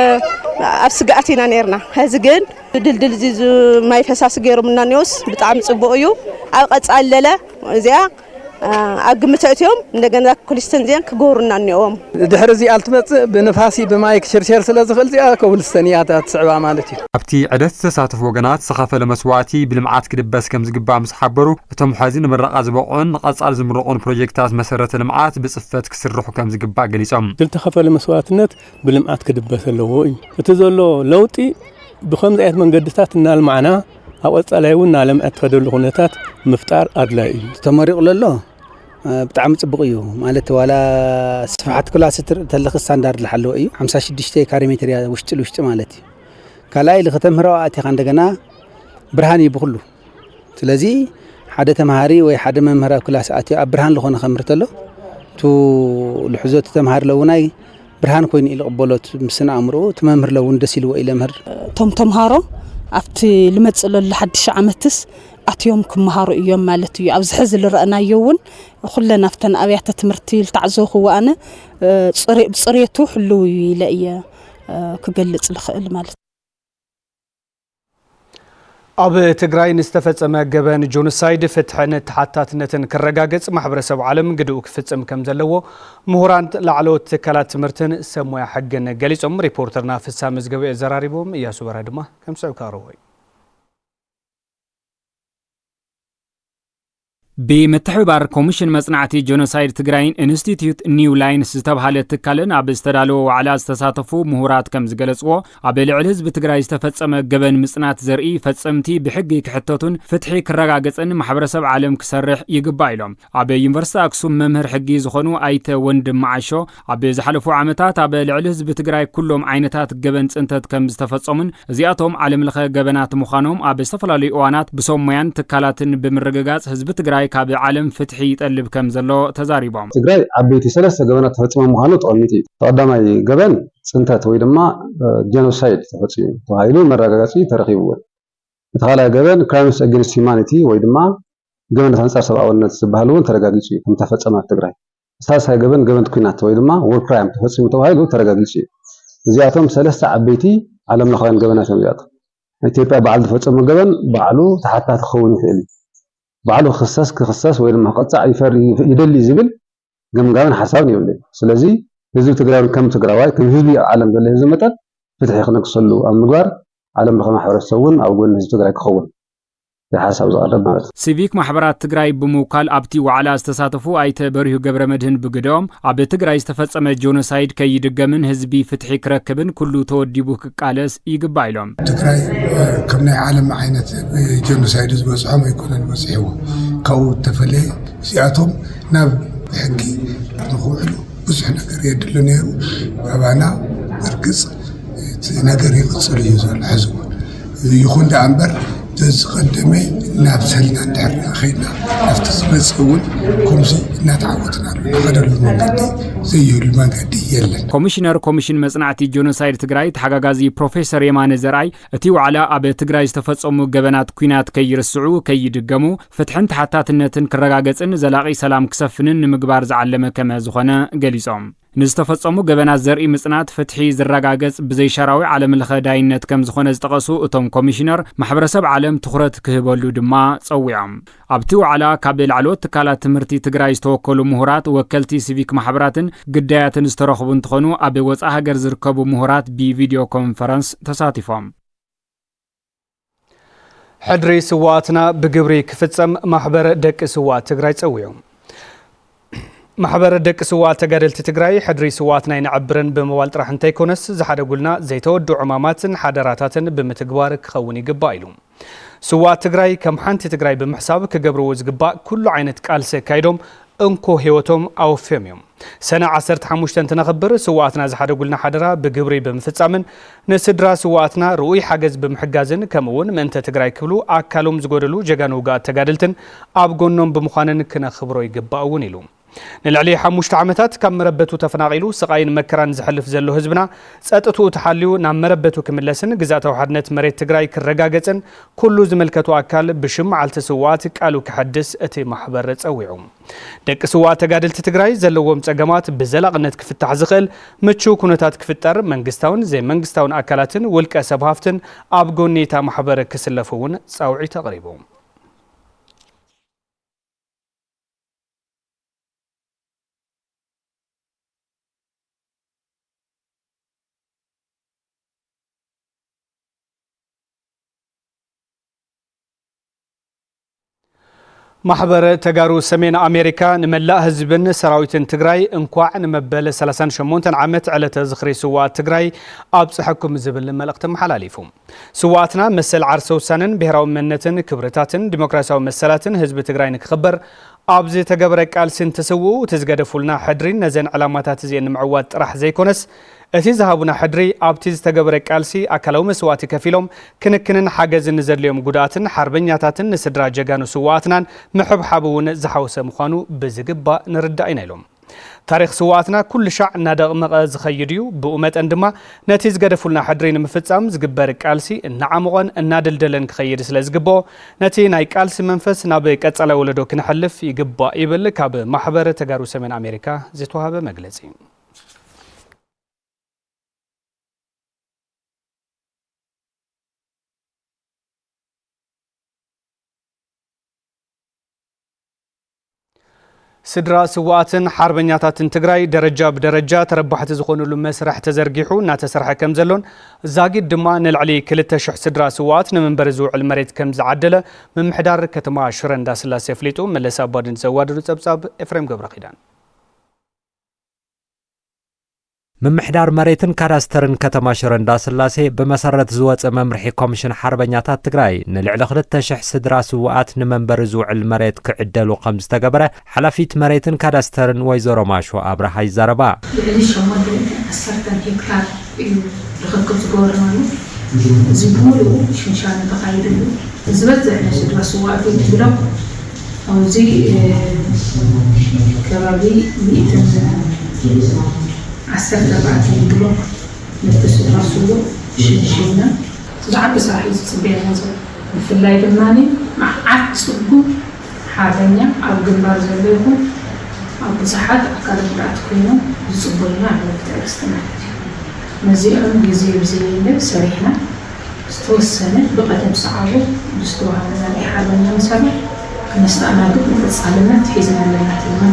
ኣብ ስጋኣት ኢና ነርና ሕዚ ግን ድልድል እዚ ማይ ፈሳሲ ገይሮምና ኒውስ ብጣዕሚ ጽቡቕ እዩ ኣብ ቀጻሊ ለለ እዚኣ ኣብ ግምት እትዮም እንደገና ኮብልስተን ዚያን ክገብሩና ኒኦም ድሕሪ እዚ ኣልትመጽእ ብንፋሲ ብማይ ክሽርሸር ስለ ዝኽእል እዚኣ ኮብልስተን እያ ትስዕባ ማለት እዩ ኣብቲ ዕደት ተሳተፉ ወገናት ዝተኸፈለ መስዋዕቲ ብልምዓት ክድበስ ከም ዝግባእ ምስ ሓበሩ እቶም ሕዚ ንምረቓ ዝበቕዑን ንቐጻሊ ዝምረቑን ፕሮጀክትታት መሰረተ ልምዓት ብጽፈት ክስርሑ ከም ዝግባእ ገሊጾም ዝተኸፈለ መስዋዕትነት ብልምዓት ክድበስ ኣለዎ እዩ እቲ ዘሎ ለውጢ ብኸምዚ ዓይነት መንገድታት እናልማዕና ኣብ ቀጻላይ እውን ናለምዐት ከደሉ ኩነታት ምፍጣር ኣድላይ እዩ ተመሪቑ ዘሎ ብጣዕሚ ጽቡቕ እዩ ማለት ዋላ ስፍሓት ክላስ ተለኽ ስታንዳርድ ዝሓለወ እዩ 56 ካሬ ሜትር ውሽጢ ለውሽጢ ማለት እዩ ካልኣይ ልኽተምህሮ ኣቲኻ እንደገና ብርሃን እዩ ብኩሉ ስለዚ ሓደ ተምሃሪ ወይ ሓደ መምህር ኣብ ክላስ ኣትዩ ኣብ ብርሃን ዝኾነ ከምህር ተሎ ቱ ልሕዞት ተምሃር ለውናይ ብርሃን ኮይኑ ይልቕበሎት ምስና ኣምርኡ ተመምህር ለውን ደስ ኢልዎ ኢለምህር ቶም ተምሃሮ ኣብቲ ልመጽእ ዘሎ ሓድሽ ዓመትስ ኣትዮም ክመሃሩ እዮም ማለት እዩ ኣብዚ ሕዚ ዝረአናዮ እውን ኩለና ኣፍተን ኣብያተ ትምህርቲ ልተዓዘብኽዎ ኣነ ጽሬቱ ሕልው ኢለ እየ ክገልጽ ልኽእል ማለት ኣብ ትግራይ ንዝተፈጸመ ገበን ጆኖሳይድ ፍትሕን ተሓታትነትን ክረጋገጽ ማሕበረሰብ ዓለም ግድኡ ክፍጽም ከም ዘለዎ ምሁራን ላዕለዎት ትካላት ትምህርትን ሰብ ሞያ ሕግን ገሊጾም ሪፖርተርና ፍሳ መዝገበ ዘራሪቦም እያሱ በራ ድማ ከም ሰዑካ ረወይ بمتحبار كوميشن مصنعتي جينوسايد تግራይን ኢንስቲትዩት ኒው ላይንስ ዝተባሃለ ትካልን ኣብ ዝተዳለወ ዋዕላ ዝተሳተፉ ምሁራት ከም ዝገለጽዎ ኣብ ልዕሊ ህዝቢ ትግራይ ዝተፈጸመ ገበን ምጽናት ዘርኢ ፈጸምቲ ብሕጊ ክሕተቱን ፍትሒ ክረጋገጽን ማሕበረሰብ ዓለም ክሰርሕ ይግባእ ኢሎም ኣብ ዩኒቨርሲቲ ኣክሱም መምህር ሕጊ ዝኾኑ ኣይተ ወንድም ማዓሾ ኣብ ዝሓለፉ ዓመታት ኣብ ልዕሊ ህዝቢ ትግራይ ኩሎም ዓይነታት ገበን ጽንተት ከም ዝተፈጸሙን እዚኣቶም ዓለም ለኸ ገበናት ምዃኖም ኣብ ዝተፈላለዩ እዋናት ብሶሞያን ትካላትን ብምርግጋጽ ህዝቢ ትግራይ ካብ ዓለም ፍትሒ ይጠልብ ከም ዘሎ ተዛሪቦም ትግራይ ዓበይቲ ሰለስተ ገበናት ተፈጽሞ ምዃኑ ጠቕሚቲ ተቐዳማይ ገበን ጽንተት ወይ ድማ ጄኖሳይድ ተፈጽሙ ተባሂሉ መረጋገጺ ተረኺብዎ እቲ ካልኣይ ገበን ክራይምስ ኣጌንስት ሂውማኒቲ ወይ ድማ ገበናት አንጻር ሰብኣውነት ዝበሃሉ እውን ተረጋጊጹ እዩ ከም ተፈጸመ ኣብ ትግራይ ሳልሳይ ገበን ገበን ኩናት ወይ ድማ ዎር ክራይም ተፈጽሙ ተባሂሉ ተረጋጊጹ እዩ እዚኣቶም ሰለስተ ዓበይቲ ዓለም ለኸ ገበናት እዮም እዚኣቶም ኢትዮጵያ በዓል ተፈጸመ ገበን በዓሉ ተሓታት ክኸውን ይኽእል ባዕሉ ክኽሰስ ወይ ድማ ቅጻዕ ይደሊ ዝብል ገምጋምን ሓሳብን ይብሉ ስለዚ ህዝቢ ትግራይ ከም ትግራዋይ ከም ህዝቢ ዓለም ዘሎ ህዝቢ መጠን ፍትሒ ክነግሰሉ ኣብ ምግባር ዓለም ለኸ ማሕበረሰብ እውን ኣብ ጎኒ ህዝቢ ትግራይ ክኸውን የሓሳብ ዝቐርብ ማለት ሲቪክ ማሕበራት ትግራይ ብምውካል ኣብቲ ዋዕላ ዝተሳተፉ ኣይተ በሪሁ ገብረ መድህን ብግዶም ኣብ ትግራይ ዝተፈጸመ ጆኖሳይድ ከይድገምን ህዝቢ ፍትሒ ክረክብን ኩሉ ተወዲቡ ክቃለስ ይግባእ ኢሎም ትግራይ ከም ናይ ዓለም ዓይነት ጆኖሳይድ ዝበፅሖም ኣይኮነን በፂሕዎ ካብኡ ተፈለየ እዚኣቶም ናብ ሕጊ ንኽውዕሉ ብዙሕ ነገር የድሊ ነይሩ ባባና እርግፅ እቲ ነገር ይቕፅል እዩ ዘሎ ሕዚ እውን ይኹን ዳ እምበር تزقدمي نابسلنا ندحر خينا افتسمسون كمزي نتعودنا هذا المنقدي زي المنقدي يلا ኮሚሽነር ኮሚሽን መጽናዕቲ ጆኖሳይድ ትግራይ ተሓጋጋዚ ፕሮፌሰር የማነ ዘርአይ እቲ ዋዕላ ኣብ ትግራይ ዝተፈጸሙ ገበናት ኩናት ከይርስዑ ከይድገሙ ፍትሕን ተሓታትነትን ክረጋገጽን ዘላቂ ሰላም ክሰፍንን ንምግባር ዝዓለመ ከመ ዝኾነ ገሊጾም ንዝተፈጸሙ ገበናት ዘርኢ ምጽናት ፍትሒ ዝረጋገጽ ብዘይሸራዊ ዓለም ለኸ ዳይነት ከም ዝኾነ ዝጠቐሱ እቶም ኮሚሽነር ማሕበረሰብ ዓለም ትኹረት ክህበሉ ድማ ጸዊዖም ኣብቲ ዋዕላ ካብ ላዕለዎት ትካላት ትምህርቲ ትግራይ ዝተወከሉ ምሁራት ወከልቲ ሲቪክ ማሕበራትን ግዳያትን ዝተረኽቡ እንትኾኑ ኣብ ወጻኢ ሃገር ዝርከቡ ምሁራት ብቪድዮ ኮንፈረንስ ተሳቲፎም ሕድሪ ስዋዕትና ብግብሪ ክፍጸም ማሕበር ደቂ ስዋዕት ትግራይ ጸዊዖም ማሕበር ደቂ ስዋዕት ተጋደልቲ ትግራይ ሕድሪ ስዋዕትና ይንዓብርን ብምባል ጥራሕ እንተይኮነስ ዝሓደጉልና ዘይተወድዑ ዕማማትን ሓደራታትን ብምትግባር ክኸውን ይግባእ ኢሉ ስዋዕት ትግራይ ከም ሓንቲ ትግራይ ብምሕሳብ ክገብርዎ ዝግባእ ኩሉ ዓይነት ቃልሲ ካይዶም እንኮ ህይወቶም ኣወፍዮም እዮም ሰነ 15 ተነኽብር ስዋዕትና ዝሓደጉልና ሓደራ ብግብሪ ብምፍጻምን ንስድራ ስዋዕትና ርኡይ ሓገዝ ብምሕጋዝን ከምኡውን ምእንተ ትግራይ ክብሉ ኣካሎም ዝጎደሉ ጀጋኑ ውጋእ ተጋደልትን ኣብ ጎኖም ብምዃንን ክነኽብሮ ይግባእ እውን ኢሉ ንልዕሊ 5 ዓመታት ካብ መረበቱ ተፈናቂሉ ስቃይን መከራን ዝሕልፍ ዘሎ ህዝብና ጸጥትኡ ተሓልዩ ናብ መረበቱ ክምለስን ግዛታዊ ሓድነት መሬት ትግራይ ክረጋገጽን ኩሉ ዝመልከቱ ኣካል ብሽም መዓልቲ ስዋዕት ቃሉ ክሐድስ እቲ ማሕበር ጸዊዑ ደቂ ስዋዕት ተጋደልቲ ትግራይ ዘለዎም ጸገማት ብዘላቕነት ክፍታሕ ዝኽእል ምቹው ኩነታት ክፍጠር መንግስታውን ዘይመንግስታውን ኣካላትን ውልቀ ሰብ ሃፍትን ኣብ ጎኒ እታ ማሕበር ክስለፉ እውን ጻውዒት ኣቕሪቡ ማሕበር ተጋሩ ሰሜን አሜሪካ ንመላእ ህዝብን ሰራዊትን ትግራይ እንኳዕ ንመበለ 38 ዓመት ዕለተ ዝኽሪ ስዋዕት ትግራይ ኣብጽሕኩም ዝብል መልእኽቲ መሓላሊፉ ስዋዕትና መሰል ዓርሰ ውሳነን ብሄራዊ መንነትን ክብርታትን ዲሞክራሲያዊ መሰላትን ህዝቢ ትግራይ ንክኽበር ኣብዚ ተገበረ ቃልሲን ተሰውኡ ትዝገደፉልና ሕድሪን ነዘን ዕላማታት እዚአን ንምዕዋት ጥራሕ ዘይኮነስ እቲ ዝሃቡና ሕድሪ ኣብቲ ዝተገበረ ቃልሲ ኣካላዊ መስዋዕቲ ከፊሎም ክንክንን ሓገዝን ዘድልዮም ጉዳትን ሓርበኛታትን ንስድራ ጀጋኑ ስዋዕትናን ምሕብሓብ እውን ዝሓወሰ ምዃኑ ብዝግባእ ንርዳእ ኢና ኢሎም ታሪክ ስዋዕትና ኩሉ ሻዕ እናደቕመቐ ዝኸይድ እዩ ብኡ መጠን ድማ ነቲ ዝገደፉልና ሕድሪ ንምፍጻም ዝግበር ቃልሲ እናዓመቐን እናደልደለን ክኸይድ ስለ ዝግብኦ ነቲ ናይ ቃልሲ መንፈስ ናብ ቀጸላይ ወለዶ ክንሕልፍ ይግባእ ይብል ካብ ማሕበር ተጋሩ ሰሜን ኣሜሪካ ዝተዋሃበ መግለጺ ስድራ ስዋዕትን ሓርበኛታትን ትግራይ ደረጃ ብደረጃ ተረባሕቲ ዝኾኑሉ መስርሕ ተዘርጊሑ እናተሰርሐ ከም ዘሎን ዛጊድ ድማ ንልዕሊ 200 ስድራ ስዋዕት ንመንበሪ ዝውዕል መሬት ከም ዝዓደለ ምምሕዳር ከተማ ሽረ እንዳስላሴ ኣፍሊጡ መለስ ኣባድን ዘዋደዱ ጸብጻብ ኤፍሬም ገብረኺዳን ምምሕዳር መሬትን ካዳስተርን ከተማ ሽረ እንዳስላሴ ብመሰረት ዝወፀ መምርሒ ኮሚሽን ሓርበኛታት ትግራይ ንልዕሊ 200 ስድራ ስዋዕት ንመንበሪ ዝውዕል መሬት ክዕደሉ ከም ዝተገበረ ሓላፊት መሬትን ካዳስተርን ወይዘሮ ማሾ ኣብርሃ ይዛረባ ልዕሊ 10 ሄክታር እዩ ርክክብ ዝገበርናሉ እዚ ብሙሉእ ሽንሻን ተኻይድሉ ዝበዝሕ ስድራ ስዋዕት ትግራይ ኣብዚ ከባቢ 14 ብሎክ ንተስራሱሉ ሽንሽና ዝዓቢ ስራሕ ዝፅበየና ዘሎ ብፍላይ ድማኒ መዓት ፅቡቅ ሓደኛ ኣብ ግንባር ዘሎ ይኹን ኣብ ብዙሓት ኣካል ጉድኣት ኮይኖም ዝፅበዩና ዓመት ተርስትና ነዚኦም ግዜ ብዘይለ ሰሪሕና ዝተወሰነ ብቐደም ሰዓቡ ዝተዋሃበና ናይ ሓደኛ መሰረት ክነስተኣናግድ ንፍፃልነት ሒዝና ኣለና ትልማ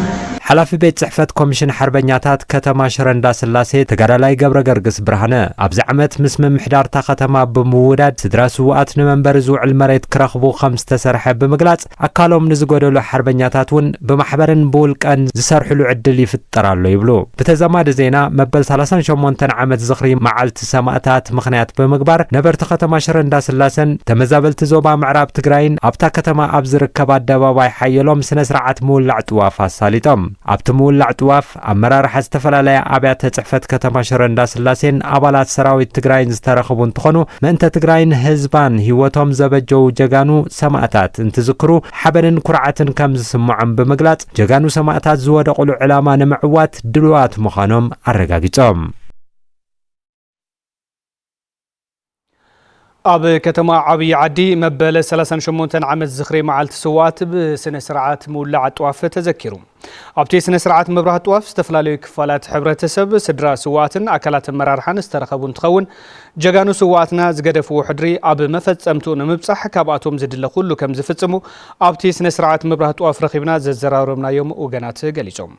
ሓላፊ ቤት ጽሕፈት ኮሚሽን ሓርበኛታት ከተማ ሽረ እንዳስላሴ ተጋዳላይ ገብረ ገርግስ ብርሃነ ኣብዚ ዓመት ምስ ምምሕዳርታ ከተማ ብምውዳድ ስድራ ስዋዕት ንመንበሪ ዝውዕል መሬት ክረኽቡ ከም ዝተሰርሐ ብምግላጽ ኣካሎም ንዝጎደሉ ሓርበኛታት እውን ብማሕበርን ብውልቀን ዝሰርሕሉ ዕድል ይፍጠራሎ ይብሉ ብተዛማዲ ዜና መበል 38 ዓመት ዝኽሪ መዓልቲ ሰማዕታት ምኽንያት ብምግባር ነበርቲ ከተማ ሽረ እንዳስላሴን ተመዛበልቲ ዞባ ምዕራብ ትግራይን ኣብታ ከተማ ኣብ ዝርከብ ኣደባባይ ሓየሎም ስነ ስርዓት ምውላዕ ጥዋፍ ኣሳሊጦም ኣብቲ ምውላዕ ጥዋፍ ኣመራርሓ ዝተፈላለየ ኣብያተ ጽሕፈት ከተማ ሽረ እንዳስላሴን ኣባላት ሰራዊት ትግራይን ዝተረኸቡ እንትኾኑ ምእንተ ትግራይን ህዝባን ህይወቶም ዘበጀው ጀጋኑ ሰማዕታት እንትዝክሩ ሓበንን ኩርዓትን ከም ዝስምዖም ብምግላጽ ጀጋኑ ሰማዕታት ዝወደቑሉ ዕላማ ንምዕዋት ድልዋት ምዃኖም ኣረጋጊጾም ኣብ ከተማ ዓብይ ዓዲ መበለ 38 ዓመት ዝኽሪ መዓልቲ ስዋዕት ብስነ ስርዓት ምውላዕ ጥዋፍ ተዘኪሩ ኣብቲ ስነ ስርዓት መብራህቲ ጥዋፍ ዝተፈላለዩ ክፋላት ሕብረተሰብ ስድራ ስዋዕትን ኣካላት ኣመራርሓን ዝተረኸቡ እንትኸውን ጀጋኑ ስዋዕትና ዝገደፍዎ ሕድሪ ኣብ መፈጸምቱ ንምብጻሕ ካብኣቶም ዝድለ ኩሉ ከም ዝፍጽሙ ኣብቲ ስነ ስርዓት መብራህቲ ጥዋፍ ረኺብና ዘዘራረብናዮም ወገናት ገሊጾም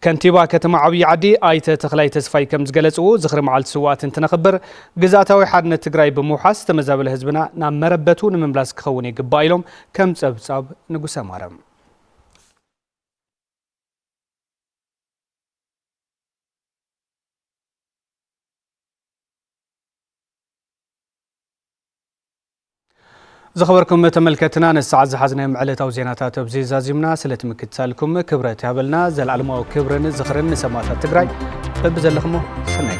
ከንቲባ ከተማ ዓብይ ዓዲ ኣይተ ተኽላይ ተስፋይ ከም ዝገለጽዎ ዝኽሪ መዓልቲ ስዋዕት እንትነኽብር ግዛታዊ ሓድነት ትግራይ ብምውሓስ ተመዛበለ ህዝብና ናብ መረበቱ ንምምላስ ክኸውን ይግባእ ኢሎም ከም ጸብጻብ ንጉሰ ማርያም زخبركم تملكتنا نسعد زحزنا معلتاو زيناتات بزي زازمنا سلت مكتسالكم كبرت يابلنا زل علماو كبرن زخرن سماتات تግራይ ببزلخمو سناي